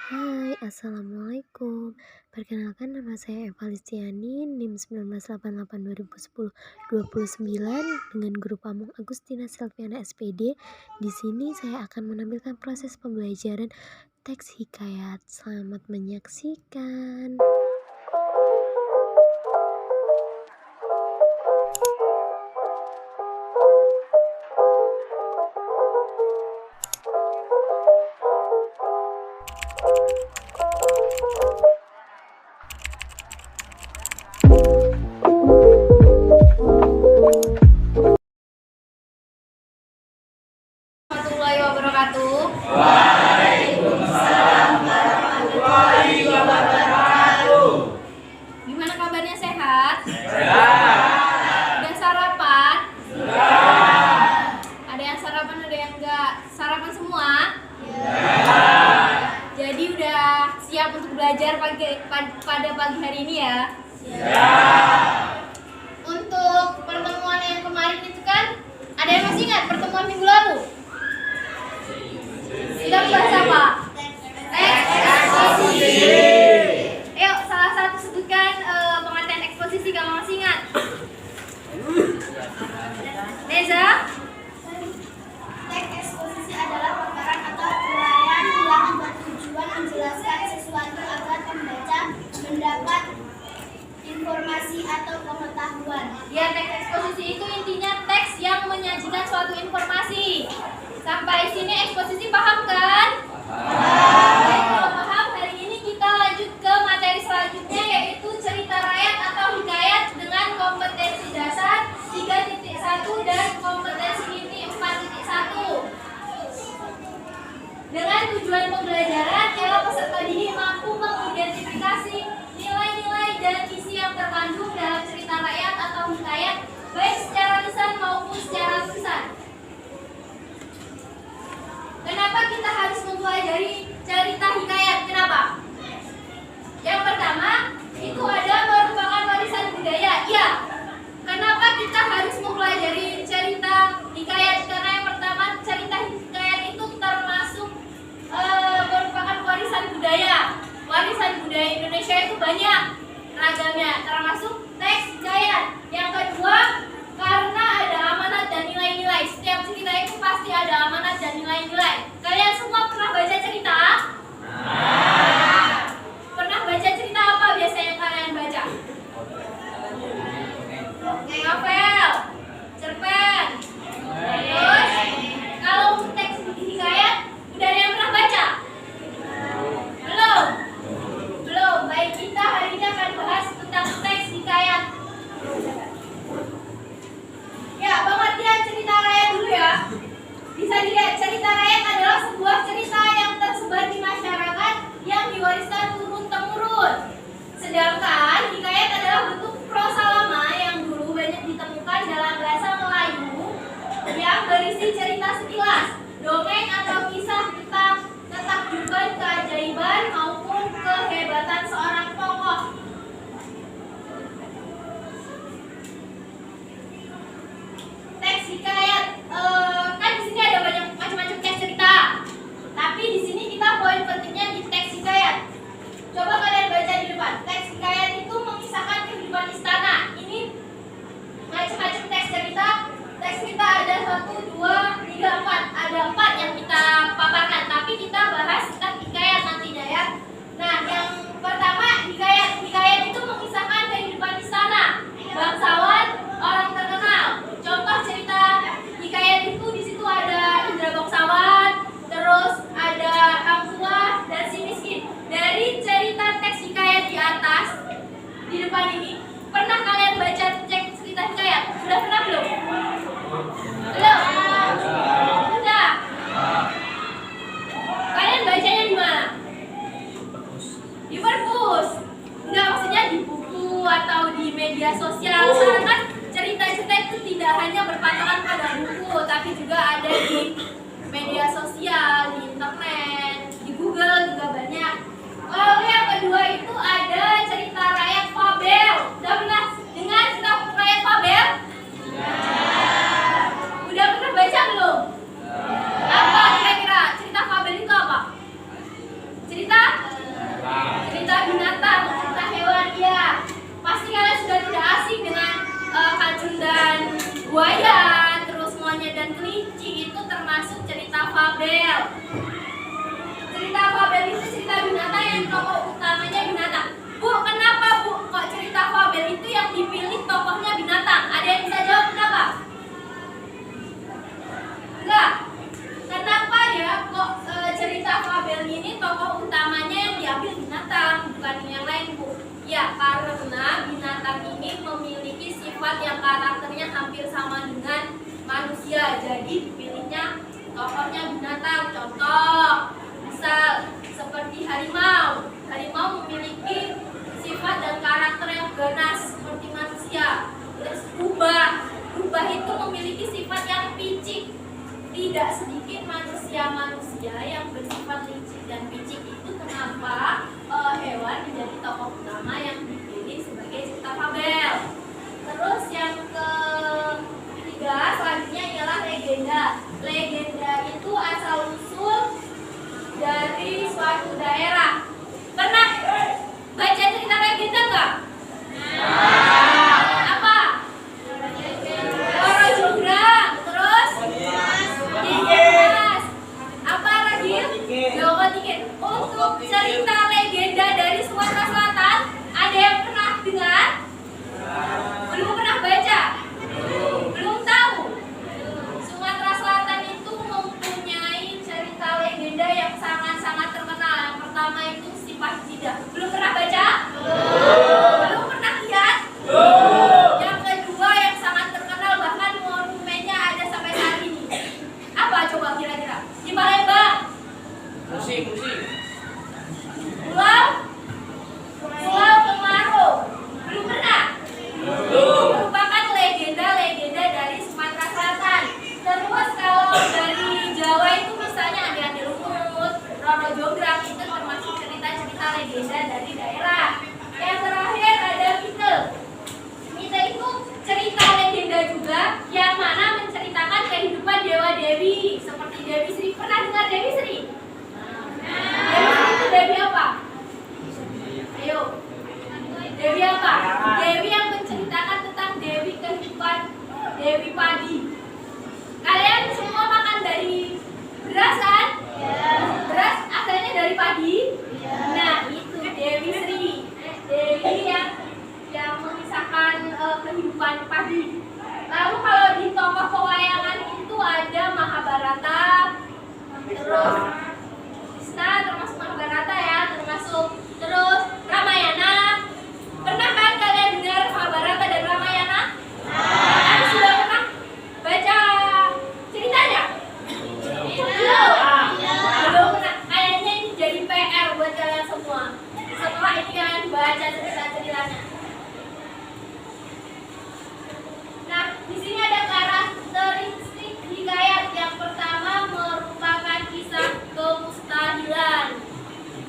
Hai, assalamualaikum. Perkenalkan nama saya Eva Listiani, NIM 1988-2010-29 dengan guru Pamung Agustina Silviana SPD. Di sini saya akan menampilkan proses pembelajaran teks hikayat. Selamat menyaksikan. Warahmatullahi wabarakatuh. Waalaikumsalam warahmatullahi wabarakatuh. Gimana kabarnya, sehat? Sehat. Udah sarapan? Sudah. Ada yang sarapan, ada yang enggak. Sarapan semua? Ya. Jadi udah siap untuk belajar pada pagi hari ini ya? Siap. Untuk pertemuan yang kemarin itu kan, ada yang masih ingat pertemuan minggu lalu? Kita bahas apa? Teks eksposisi. Ayo, salah satu sebutkan pengertian eksposisi kalau masih ingat. Neza? Teks eksposisi adalah paparan atau uraian yang bertujuan menjelaskan sesuatu agar pembaca mendapat informasi atau pengetahuan. Ya, teks eksposisi itu intinya teks yang menyajikan suatu informasi. Sampai sini eksposisi paham kan? Baik, kalau paham, hari ini kita lanjut ke materi selanjutnya, yaitu cerita rakyat atau hikayat dengan kompetensi dasar 3.1 dan kompetensi inti 4.1. Dengan tujuan pembelajaran, ialah peserta didik mampu mengidentifikasi nilai-nilai dan isi yang terkandung dalam cerita rakyat atau hikayat, baik secara lisan maupun secara tulisan. Kenapa kita harus mempelajari cerita hikayat? Kenapa? Yang pertama, itu ada merupakan warisan budaya. Iya. Kenapa kita harus mempelajari cerita hikayat? Karena yang pertama, cerita hikayat itu termasuk merupakan warisan budaya. Warisan budaya Indonesia itu banyak ragamnya, termasuk teks hikayat. Yang kedua, karena ada amanat dan nilai-nilai. Setiap cerita itu pasti ada amanat dan nilai-nilai. Kalian semua pernah baca cerita? Pernah baca cerita apa biasanya kalian baca? Novel, cerpen. Terus, kalau teks hikayat, udah ada yang pernah baca? Belum? Belum. Baik, kita hari ini akan bahas tentang teks hikayat. Ya, pengertian cerita rakyat dulu ya. Bisa dilihat, cerita rakyat adalah sebuah cerita yang tersebar di masyarakat yang diwariskan turun-temurun. Sedangkan hikayat adalah bentuk prosa lama yang dulu banyak ditemukan dalam bahasa Melayu yang berisi cerita sekilas, dongeng atau kisah tentang ketakjuban, keajaiban maupun kehebatan seorang tokoh. Teks hikayat, kan di sini ada banyak macam-macam teks cerita. Tapi di sini kita poin pentingnya di teks hikayat. Coba kalian baca di depan. Teks hikayat itu mengisahkan kehidupan istana. Ini macam-macam teks cerita. Teks cerita ada 1, 2, 3, 4. Ada 4 yang kita paparkan. Tapi kita bahas tentang hikayat nantinya ya. Nah, yang pertama hikayat. Hikayat itu mengisahkan kehidupan istana, bangsawan, orang terkenal. Contoh cerita hikayat itu di situ ada Indra Bangsawan, terus ada Hang Tuah dan si miskin. Dari cerita teks hikayat di atas, di depan ini, pernah kalian baca teks cerita hikayat? Sudah pernah belum? Belum? Sudah? Kalian bacanya di mana? Di perpus? Enggak, maksudnya di buku atau di media sosial. Soalnya kan cerita-cerita itu tidak hanya berpatokan pada buku, tapi juga ada di media sosial, di internet, di Google juga banyak. Lalu yang kedua itu ada cerita rakyat fabel. Udah pernah dengar cerita rakyat fabel? Udah pernah baca belum? Apa kira-kira cerita fabel itu apa? Cerita fabel. Cerita fabel itu cerita binatang yang tokoh utamanya binatang. Bu, kenapa Bu kok cerita fabel itu yang dipilih tokohnya binatang? Ada yang bisa jawab kenapa? Enggak. Kenapa ya kok cerita fabel ini tokoh utamanya yang diambil binatang, bukan yang lain Bu? Ya, karena binatang ini memiliki sifat yang karakternya hampir sama dengan manusia. Jadi dipilihnya tokohnya binatang. Contoh, misal seperti harimau. Harimau memiliki sifat dan karakter yang ganas seperti manusia. Terus rubah. Rubah itu memiliki sifat yang picik. Tidak sedikit manusia-manusia yang bersifat licik dan picik. Itu kenapa hewan menjadi tokoh utama yang dipilih sebagai cerita fabel. Terus yang ketiga selanjutnya ialah legenda. Legenda itu asal usul dari suatu daerah. Pernah baca cerita legenda enggak? Apa? Roro Jonggrang. Terus Dimas. Apa lagi? Joko Tingkir. Untuk cerita legenda dari Sumatera Selatan, ada yang pernah dengar? Belum pernah baca? Belum tahu? Sumatera Selatan itu mempunyai cerita legenda yang sangat-sangat terkenal. Yang pertama itu si Pasjida. Belum pernah baca? Belum pernah lihat? Yang kedua yang sangat terkenal, bahkan monumennya ada sampai saat ini. Apa coba kira-kira? Di Palembang. Musik. Pulau Kemaro. Belum pernah? Merupakan legenda-legenda dari Sumatera Selatan. Terus kalau dari Jawa itu misalnya Andi Lumut, Roro Jonggrang, itu termasuk cerita-cerita legenda dari daerah. Yang terakhir ada mite. Mite itu cerita legenda juga yang mana menceritakan kehidupan dewa-dewi seperti Dewi Sri. Pernah dengar Dewi Sri? Dewi Sri itu Dewi apa? Ayo. Dewi apa? Dewi yang menceritakan tentang Dewi kehidupan Dewi padi. Kalian semua makan dari beras kan? Beras asalnya dari padi. Nah, itu Dewi Sri. Dewi yang mengisahkan kehidupan padi. Lalu kalau di tokoh pewayangan itu ada Mahabharata, terus Krishna termasuk Mahabharata ya, terus Ramayana. Pernah kan kalian dengar Mahabharata dan Ramayana? Tapi sudah pernah baca ceritanya? Belum pernah. Kayaknya ini jadi PR buat kalian semua. Setelah ini kalian baca cerita-ceritanya. Nah, di sini ada karakteristik hikayat. Yang pertama merupakan kisah kemustahilan.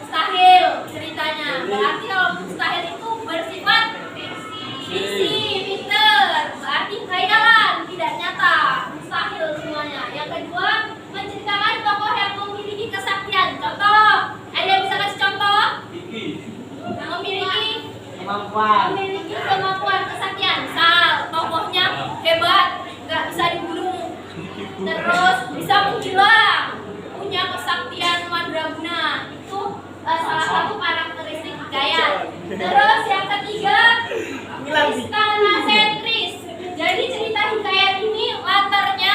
Mustahil ceritanya. Berarti kalau mustahil itu bersifat fiksi, pinter. Berarti khayalan, tidak nyata. Mustahil semuanya. Yang kedua, menceritakan tokoh yang memiliki kesaktian. Contoh, ada yang bisa kasih contoh? Yang memiliki kemampuan kesaktian. Misal tokohnya hebat, nggak bisa dibunuh, terus bisa menghilang, punya kesaktian mandraguna. Itu salah satu karakteristik hikayat. Terus yang ketiga, istana sentris. Jadi cerita hikayat ini latarnya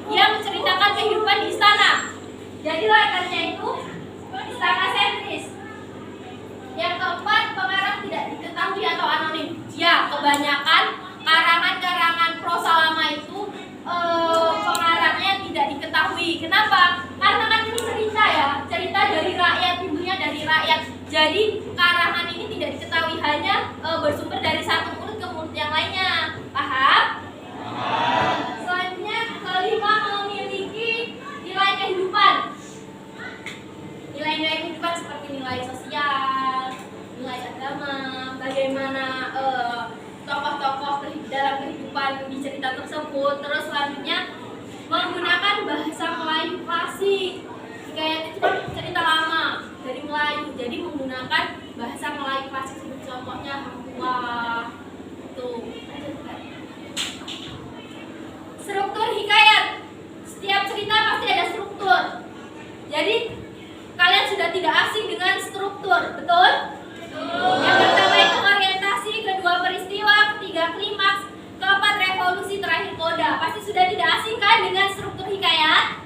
dia menceritakan kehidupan di istana. Jadi latarnya itu istana sentris. Yang keempat, pengarang tidak diketahui atau anonim. Ya, kebanyakan karangan-karangan prosa lama itu pengarangnya tidak diketahui. Kenapa? Karena kan ini cerita ya, cerita dari rakyat, ibunya dari rakyat. Jadi karangan ini tidak diketahui, hanya bersumber dari satu mulut ke mulut yang lainnya. Paham? Selanjutnya, kelima, memiliki nilai kehidupan. Nilai-nilai kehidupan seperti nilai sosial, nilai agama, bagaimana tokoh-tokoh dalam kehidupan di cerita tersebut. Terus selanjutnya menggunakan bahasa Melayu klasik. Hikayat itu kan cerita lama dari Melayu, jadi menggunakan bahasa Melayu klasik seperti contohnya Hangtua. Tuh. Struktur hikayat. Setiap cerita pasti ada struktur. Jadi kalian sudah tidak asing dengan struktur, betul? Yang pertama itu orientasi, kedua peristiwa, ketiga klimaks, keempat revolusi, terakhir koda. Pasti sudah tidak asing kan dengan struktur hikayat?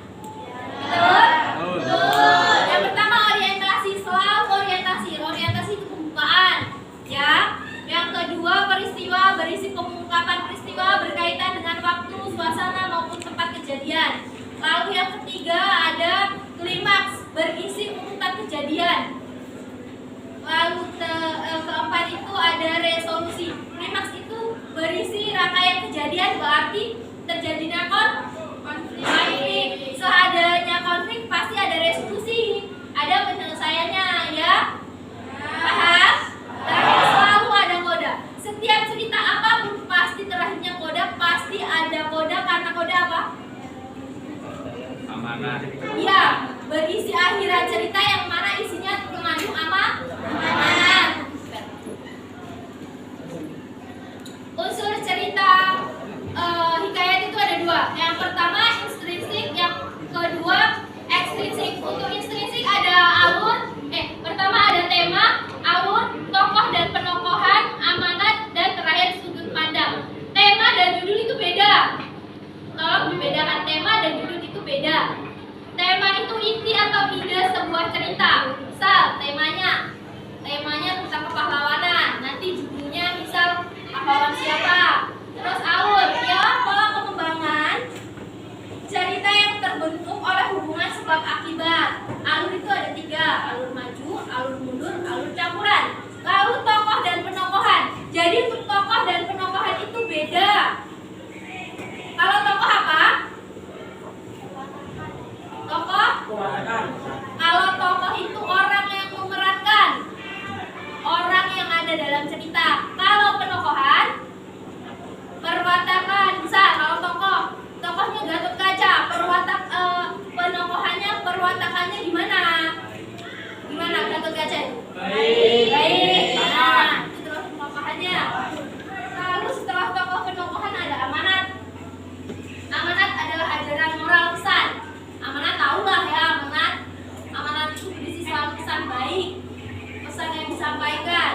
Betul? Betul. Yang pertama orientasi, selalu orientasi. Orientasi itu pembukaan, ya. Yang kedua peristiwa, berisi pengungkapan peristiwa berkaitan dengan waktu, suasana maupun tempat kejadian. Lalu yang ketiga ada klimaks, berisi urutan kejadian. Lalu keempat itu ada resolusi. Klimaks itu berisi rangkaian kejadian, berarti terjadinya konflik. Seadanya konflik pasti ada resolusi, ada penyelesaiannya, ya. Paham? Terakhir selalu ada koda. Setiap cerita apapun pasti terakhirnya koda, pasti ada koda karena koda apa? Amanah. Iya, berisi akhiran cerita yang mana isinya mengandung amanat. Unsur cerita hikayat itu ada dua. Yang pertama intrinsik, yang kedua ekstrinsik. Untuk intrinsik ada alur, pertama ada tema, alur, tokoh dan penokohan, amanat, dan terakhir sudut pandang. Tema dan judul itu beda. Tolong dibedakan, tema dan judul itu beda. Tema itu inti atau ide sebuah cerita. Misal temanya tentang kepahlawanan. Nanti judulnya misal pahlawan siapa. Terus alur, ya pola pengembangan cerita yang terbentuk oleh hubungan sebab akibat. Alur itu ada tiga, alur maju, alur mundur, alur campuran. Lalu tokoh dan penokohan. Jadi untuk tokoh dan penokohan itu beda. Kalau tokoh apa? Tokoh? Kalau tokoh itu orang yang memerankan, orang yang ada dalam cerita. Kalau penokohan, perwatakan. Misal kalau tokohnya Gatot Kaca, penokohannya, perwatakannya gimana? Gimana Gatot Kaca itu? Baik. Nah, itu terus penokohannya. Lalu setelah tokoh penokohan ada amanat. Amanat adalah ajaran moral pesan. Amanat tahulah ya, amanat itu berisi selalu pesan baik, pesan yang disampaikan.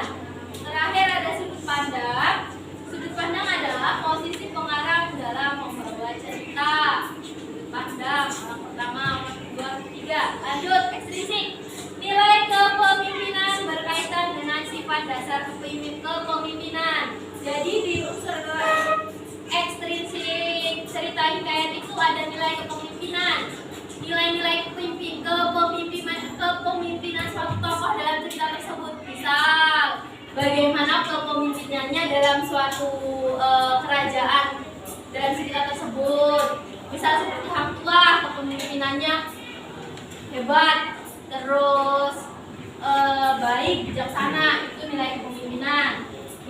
Terakhir ada sudut pandang. Sudut pandang adalah posisi pengarang dalam membawa cerita. Sudut pandang orang pertama, orang kedua, ketiga. Lanjut ekstrinsik. Nilai kepemimpinan berkaitan dengan sifat dasar kepemimpinan. Jadi di unsur ekstrinsik cerita hikayat itu ada nilai kepemimpinan. Nilai-nilai kepemimpinan suatu tokoh dalam cerita tersebut. Misal bagaimana kepemimpinannya dalam suatu kerajaan dalam cerita tersebut. Misal seperti Hang Tuah, kepemimpinannya hebat, terus baik, bijaksana, itu nilai kepemimpinan.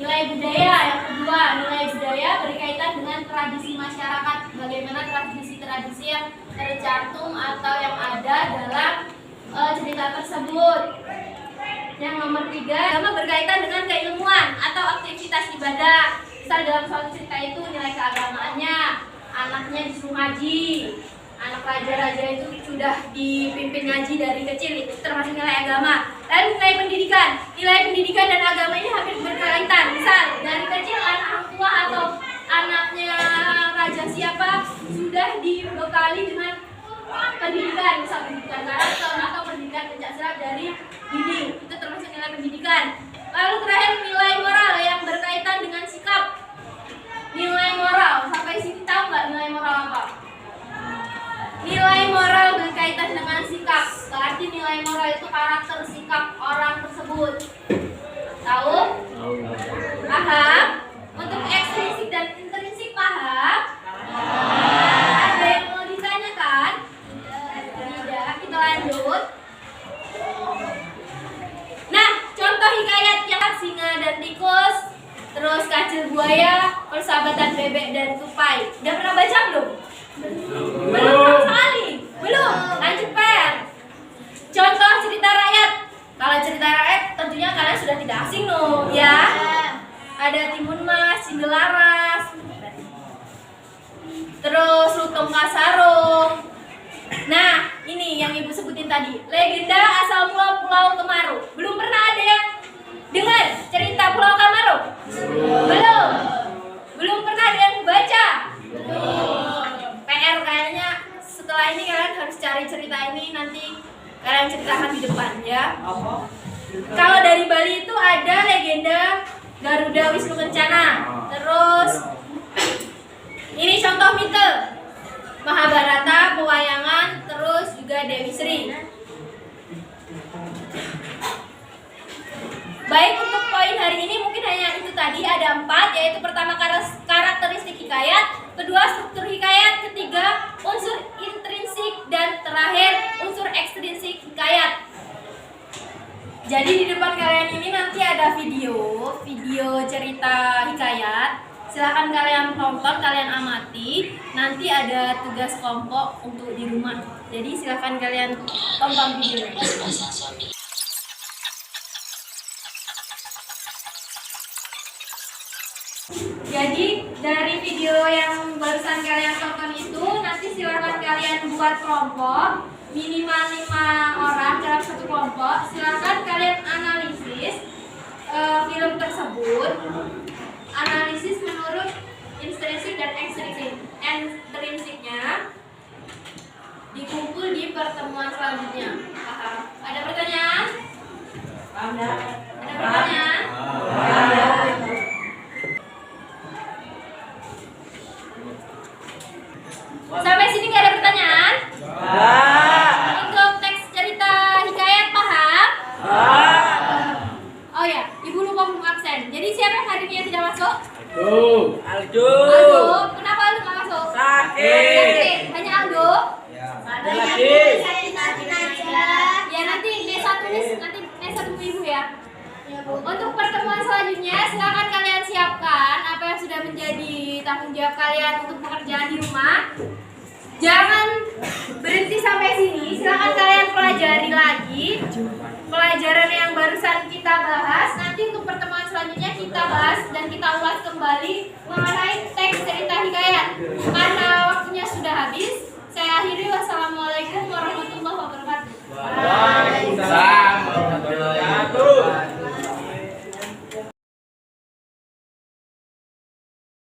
Nilai budaya yang kedua, nilai budaya berkaitan dengan tradisi masyarakat. Bagaimana tradisi-tradisi yang tercantum atau yang ada dalam cerita tersebut. Yang nomor tiga, agama berkaitan dengan keilmuan atau aktivitas ibadah. Misal dalam suatu cerita itu nilai keagamaannya, anaknya disuruh ngaji, anak raja-raja itu sudah dipimpin ngaji dari kecil, itu termasuk nilai agama. Lalu nilai pendidikan dan agama ini hampir berkaitan. Misal dari kecil anak orang tua atau anaknya raja siapa sudah dibekali dengan pendidikan, misal pendidikan karakter atau pendidikan pencak dari dini, itu termasuk nilai pendidikan. Lalu terakhir nilai moral yang berkaitan dengan sikap. Nilai moral, sampai sini tahu nggak nilai moral apa? Nilai moral berkaitan dengan sikap. Berarti nilai moral itu karakter sikap orang tersebut. Tahu? Paham? Untuk ekstrinsik dan intrinsik paham? Ada yang mau ditanyakan? Tidak, kita lanjut. Nah, contoh hikayat yang singa dan tikus, terus kancil buaya, persahabatan bebek dan tupai. Udah pernah baca belum? Belum sekali. Belum. Lanjut Per. Contoh cerita rakyat. Kalau cerita rakyat tentunya kalian sudah tidak asing loh, ya. Ada Timun Mas, Cindelaras, terus Lutung Kasarung. Nah, ini yang ibu sebutin tadi. Legenda asal mula Pulau Kemaru. Belum pernah ada yang dengar cerita Pulau Kamaru? Belum. Belum pernah ada yang baca? Belum. PR kayaknya setelah ini kalian harus cari cerita ini, nanti kalian ceritakan di depan ya. Kalau dari Bali itu ada legenda Garuda Wisnu Kencana. Terus ini contoh mite Mahabharata, pewayangan, terus juga Dewi Sri. Baik, untuk poin hari ini mungkin hanya itu tadi, ada 4, yaitu pertama karakteristik hikayat, kedua struktur hikayat, ketiga unsur intrinsik, dan terakhir unsur ekstrinsik hikayat. Jadi di depan kalian ini nanti ada video cerita hikayat. Silahkan kalian tonton, kalian amati. Nanti ada tugas kelompok untuk di rumah. Jadi silahkan kalian tonton videonya. Jadi dari video yang barusan kalian tonton itu, nanti silahkan kalian buat kelompok minimal 5 orang dalam satu kelompok. Silahkan kalian analisis film tersebut. Analisis menurut intrinsik dan ekstrinsiknya, dikumpul di pertemuan selanjutnya. Paham? Ada pertanyaan? Ada pertanyaan? Sampai sini nggak ada pertanyaan? Untuk teks cerita hikayat paham? Oh ya, Ibu lupa absen. Jadi siapa yang hari ini yang tidak masuk? Aldo. Aldo. Kenapa Aldo nggak masuk? Sakit. Hanya Aldo? Ada lagi. Ya nanti Nesa tunggu Ibu ya. Untuk pertemuan selanjutnya, silakan kalian siapkan apa yang sudah menjadi tanggung jawab kalian untuk pekerjaan di rumah. Jangan berhenti sampai sini. Silakan kalian pelajari lagi pelajaran yang barusan kita bahas. Nanti untuk pertemuan selanjutnya kita bahas dan kita ulas kembali mengenai teks cerita hikayat. Karena